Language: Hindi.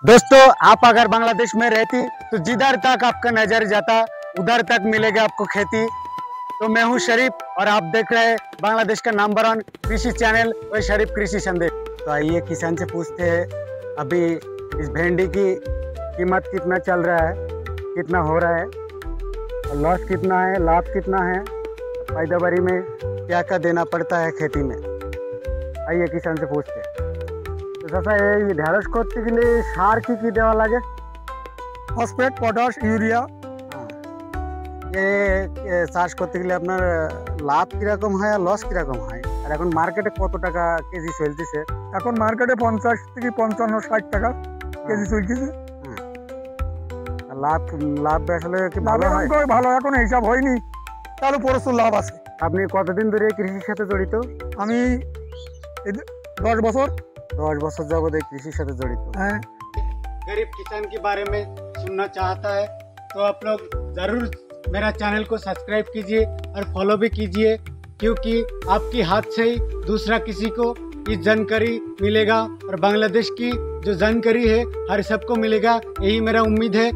दोस्तों, आप अगर बांग्लादेश में रहती तो जिधर तक आपका नजर जाता उधर तक मिलेगा आपको खेती। तो मैं हूं शरीफ और आप देख रहे हैं बांग्लादेश का नंबर 1 कृषि चैनल और शरीफ कृषि संदेश। तो आइए किसान से पूछते हैं अभी इस भिंडी की कीमत कितना चल रहा है, कितना हो रहा है, लॉस कितना है, लाभ कितना है, पैदावारी में क्या क्या देना पड़ता है खेती में। आइए किसान से पूछते हैं। तो চাচা এই ঢেঁড়স করতে গেলে সার কি দেওয়া লাগে? Phosphate, potash, urea. চাষ করতে গেলে আপনার লাভ কিরকম হয় আর লস কিরকম হয়, আর এখন মার্কেটে কত টাকা কেজি চলতেছে? এখন মার্কেটে 50 থেকে 55, 60 টাকা কেজি চলতেছে। আর লাভ আসলে কি ভালো হয়? ভালো এখন হিসাব হয়নি, তাহলে প্রচুর লাভ আছে। আপনি কতদিন ধরে কৃষির সাথে জড়িত? আমি 10 বছর। 10 বছর যাবত কৃষির সাথে জড়িত। गरीब किसान के बारे में सुनना चाहता है तो आप लोग ज़रूर मेरा चैनल को सब्सक्राइब कीजिए और फॉलो भी कीजिए, क्योंकि आपकी हाथ से ही दूसरा किसी को ये जानकारी मिलेगा और बांग्लादेश की जो जानकारी है हर सबको मिलेगा, यही मेरा उम्मीद है।